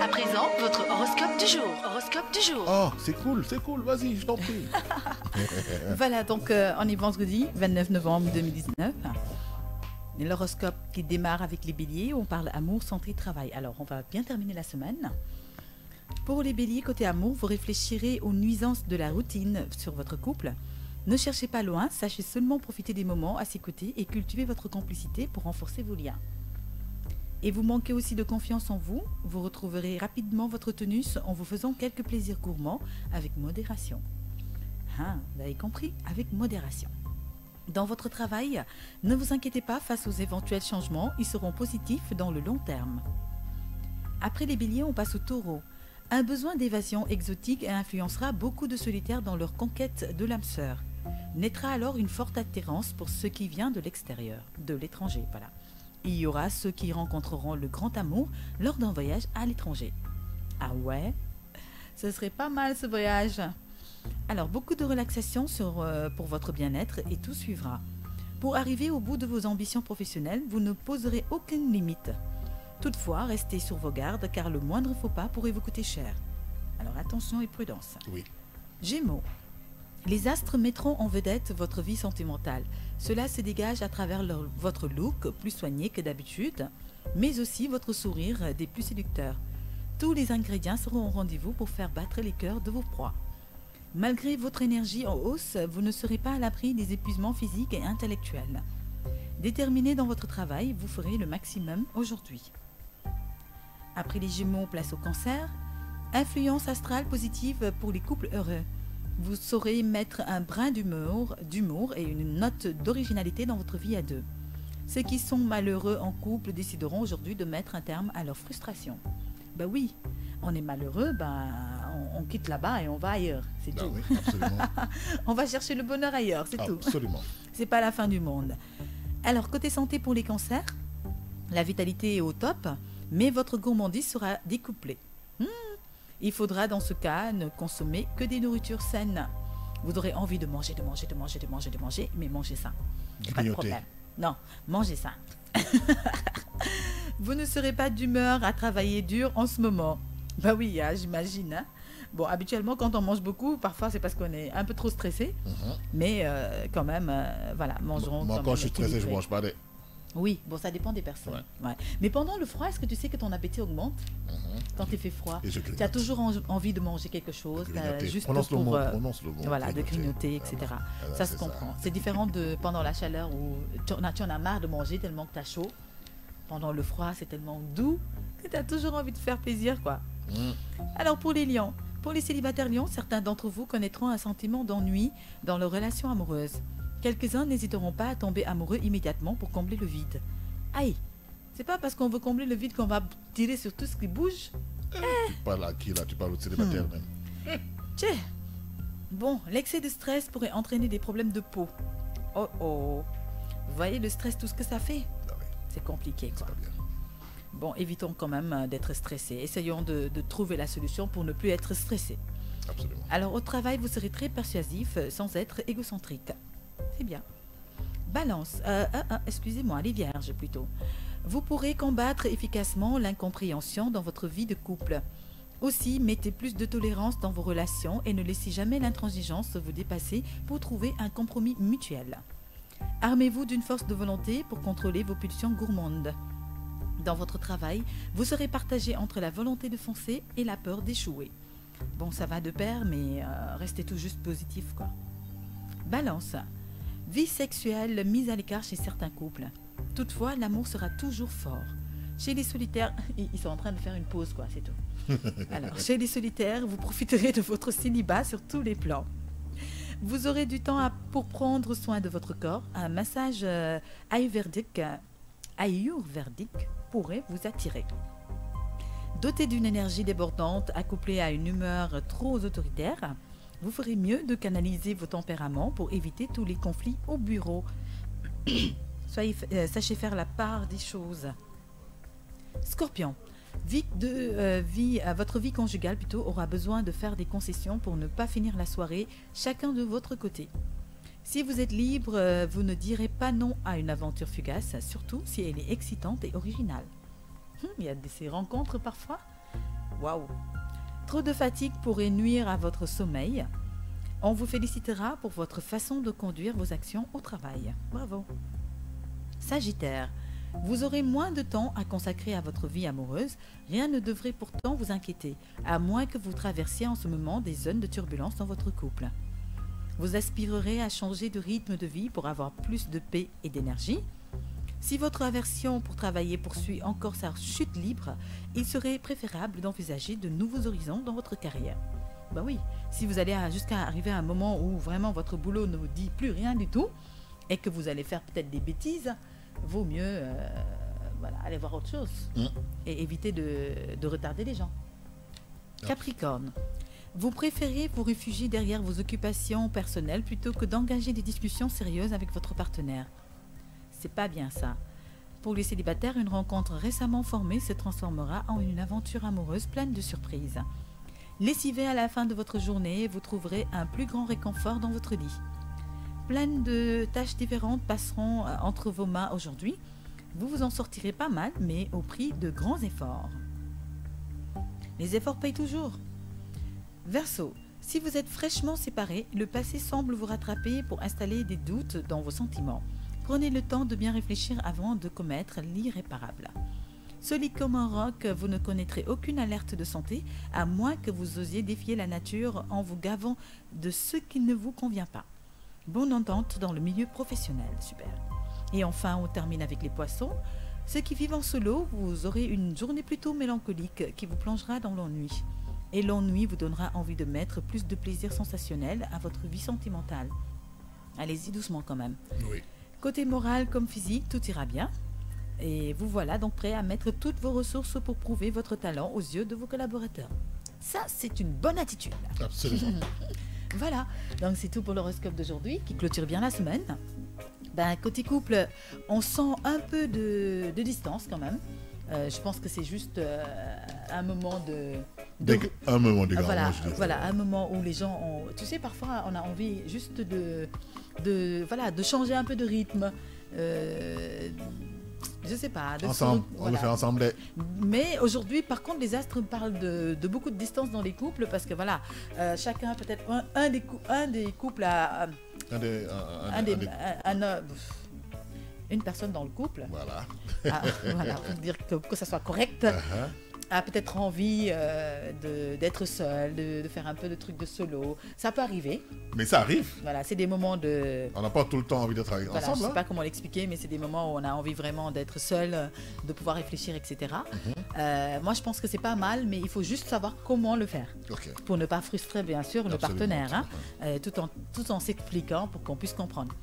À présent, votre horoscope du jour. Horoscope du jour. Oh, c'est cool, vas-y, je t'en prie. Voilà, donc on est vendredi 29 novembre 2019. L'horoscope qui démarre avec les béliers, on parle amour, santé, travail. Alors, on va bien terminer la semaine. Pour les béliers, côté amour, vous réfléchirez aux nuisances de la routine sur votre couple. Ne cherchez pas loin, sachez seulement profiter des moments à ses côtés et cultiver votre complicité pour renforcer vos liens. Et vous manquez aussi de confiance en vous, vous retrouverez rapidement votre tonus en vous faisant quelques plaisirs gourmands avec modération. Ah, vous avez compris, avec modération. Dans votre travail, ne vous inquiétez pas face aux éventuels changements, ils seront positifs dans le long terme. Après les béliers, on passe au taureau. Un besoin d'évasion exotique influencera beaucoup de solitaires dans leur conquête de l'âme sœur. Naîtra alors une forte attirance pour ce qui vient de l'extérieur, de l'étranger, voilà. Il y aura ceux qui rencontreront le grand amour lors d'un voyage à l'étranger. Ah ouais, ce serait pas mal ce voyage. Alors, beaucoup de relaxation pour votre bien-être et tout suivra. Pour arriver au bout de vos ambitions professionnelles, vous ne poserez aucune limite. Toutefois, restez sur vos gardes car le moindre faux pas pourrait vous coûter cher. Alors attention et prudence. Oui. Gémeaux. Les astres mettront en vedette votre vie sentimentale. Cela se dégage à travers votre look plus soigné que d'habitude, mais aussi votre sourire des plus séducteurs. Tous les ingrédients seront au rendez-vous pour faire battre les cœurs de vos proies. Malgré votre énergie en hausse, vous ne serez pas à l'abri des épuisements physiques et intellectuels. Déterminé dans votre travail, vous ferez le maximum aujourd'hui. Après les Gémeaux, place au Cancer. Influence astrale positive pour les couples heureux. Vous saurez mettre un brin d'humour et une note d'originalité dans votre vie à deux. Ceux qui sont malheureux en couple décideront aujourd'hui de mettre un terme à leur frustration. Ben oui, on est malheureux, on quitte là-bas et on va ailleurs, c'est tout. Oui, absolument. On va chercher le bonheur ailleurs, c'est tout. Absolument. C'est pas la fin du monde. Alors, côté santé pour les cancers, la vitalité est au top, mais votre gourmandise sera découplée. Il faudra dans ce cas ne consommer que des nourritures saines. Vous aurez envie de manger, mais mangez sain. Pas de problème. Non, mangez sain. Vous ne serez pas d'humeur à travailler dur en ce moment. Bah oui, j'imagine. Hein. Bon, habituellement, quand on mange beaucoup, parfois c'est parce qu'on est un peu trop stressé. Mais quand même, voilà, mangerons. Moi, quand je suis stressé, je ne mange pas des... Oui, bon, ça dépend des personnes. Ouais. Mais pendant le froid, est-ce que tu sais que ton appétit augmente quand il fait froid? Tu as toujours envie de manger quelque chose, juste prononce pour le mot, voilà, de grignoter, etc. Ça se comprend. C'est différent de pendant la chaleur où tu en as marre de manger tellement que tu as chaud. Pendant le froid, c'est tellement doux que tu as toujours envie de faire plaisir, quoi. Alors, pour les lions, pour les célibataires lions, certains d'entre vous connaîtront un sentiment d'ennui dans leur relation amoureuse. Quelques-uns n'hésiteront pas à tomber amoureux immédiatement pour combler le vide. Aïe, c'est pas parce qu'on veut combler le vide qu'on va tirer sur tout ce qui bouge. Tu parles à qui là? Tu parles au célibataire même. Tchè. Bon, l'excès de stress pourrait entraîner des problèmes de peau. Oh oh. Vous voyez le stress, tout ce que ça fait? C'est compliqué, quoi. C'est pas bien. Bon, évitons quand même d'être stressés. Essayons de trouver la solution pour ne plus être stressés. Absolument. Alors, au travail, vous serez très persuasif sans être égocentrique. C'est bien. Balance. Excusez-moi, les vierges plutôt. Vous pourrez combattre efficacement l'incompréhension dans votre vie de couple. Aussi, mettez plus de tolérance dans vos relations et ne laissez jamais l'intransigeance vous dépasser pour trouver un compromis mutuel. Armez-vous d'une force de volonté pour contrôler vos pulsions gourmandes. Dans votre travail, vous serez partagé entre la volonté de foncer et la peur d'échouer. Bon, ça va de pair, mais restez tout juste positif, quoi. Balance. Vie sexuelle mise à l'écart chez certains couples. Toutefois, l'amour sera toujours fort. Chez les solitaires, ils sont en train de faire une pause, quoi, c'est tout. Alors, chez les solitaires, vous profiterez de votre célibat sur tous les plans. Vous aurez du temps pour prendre soin de votre corps. Un massage ayurvédique pourrait vous attirer. Doté d'une énergie débordante, accouplée à une humeur trop autoritaire, vous ferez mieux de canaliser vos tempéraments pour éviter tous les conflits au bureau. Sachez faire la part des choses. Scorpion, votre vie conjugale aura besoin de faire des concessions pour ne pas finir la soirée chacun de votre côté. Si vous êtes libre, vous ne direz pas non à une aventure fugace, surtout si elle est excitante et originale. Il y a ces rencontres parfois. Waouh. Trop de fatigue pourrait nuire à votre sommeil. On vous félicitera pour votre façon de conduire vos actions au travail. Bravo. Sagittaire. Vous aurez moins de temps à consacrer à votre vie amoureuse. Rien ne devrait pourtant vous inquiéter, à moins que vous traversiez en ce moment des zones de turbulence dans votre couple. Vous aspirerez à changer de rythme de vie pour avoir plus de paix et d'énergie. Si votre aversion pour travailler poursuit encore sa chute libre, il serait préférable d'envisager de nouveaux horizons dans votre carrière. Ben oui, si vous allez jusqu'à arriver à un moment où vraiment votre boulot ne vous dit plus rien du tout et que vous allez faire peut-être des bêtises, vaut mieux aller voir autre chose et éviter de retarder les gens. Capricorne. Vous préférez vous réfugier derrière vos occupations personnelles plutôt que d'engager des discussions sérieuses avec votre partenaire. C'est pas bien ça. Pour les célibataires, une rencontre récemment formée se transformera en une aventure amoureuse pleine de surprises. Lessivé à la fin de votre journée, vous trouverez un plus grand réconfort dans votre lit. Plein de tâches différentes passeront entre vos mains aujourd'hui. Vous vous en sortirez pas mal, mais au prix de grands efforts. Les efforts payent toujours. Verseau, si vous êtes fraîchement séparés, le passé semble vous rattraper pour installer des doutes dans vos sentiments. Prenez le temps de bien réfléchir avant de commettre l'irréparable. Solide comme un roc, vous ne connaîtrez aucune alerte de santé, à moins que vous osiez défier la nature en vous gavant de ce qui ne vous convient pas. Bonne entente dans le milieu professionnel, super. Et enfin, on termine avec les poissons. Ceux qui vivent en solo, vous aurez une journée plutôt mélancolique qui vous plongera dans l'ennui. Et l'ennui vous donnera envie de mettre plus de plaisir sensationnel à votre vie sentimentale. Allez-y doucement quand même. Oui. Côté moral comme physique, tout ira bien. Et vous voilà donc prêt à mettre toutes vos ressources pour prouver votre talent aux yeux de vos collaborateurs. Ça, c'est une bonne attitude. Absolument. Voilà, donc c'est tout pour l'horoscope d'aujourd'hui qui clôture bien la semaine. Côté couple, on sent un peu de distance quand même. Je pense que c'est juste un moment Un moment d'égarement, voilà, je dirais. voilà, un moment où les gens ont... Tu sais, parfois, on a envie juste de changer un peu de rythme. Je sais pas. Ensemble, on le fait ensemble. Mais aujourd'hui, par contre, les astres parlent de beaucoup de distance dans les couples parce que voilà, chacun, peut-être un des couples a... une personne dans le couple, Voilà. pour dire que ça soit correct, a peut-être envie d'être seul, de faire un peu de trucs de solo. Ça peut arriver. Mais ça arrive. Voilà, c'est des moments de... On n'a pas tout le temps envie d'être Voilà, ensemble. je ne sais pas comment l'expliquer, mais c'est des moments où on a envie vraiment d'être seul, de pouvoir réfléchir, etc. Moi, je pense que c'est pas mal, mais il faut juste savoir comment le faire. Ok. Pour ne pas frustrer, bien sûr, le Absolument, partenaire, tout en s'expliquant pour qu'on puisse comprendre.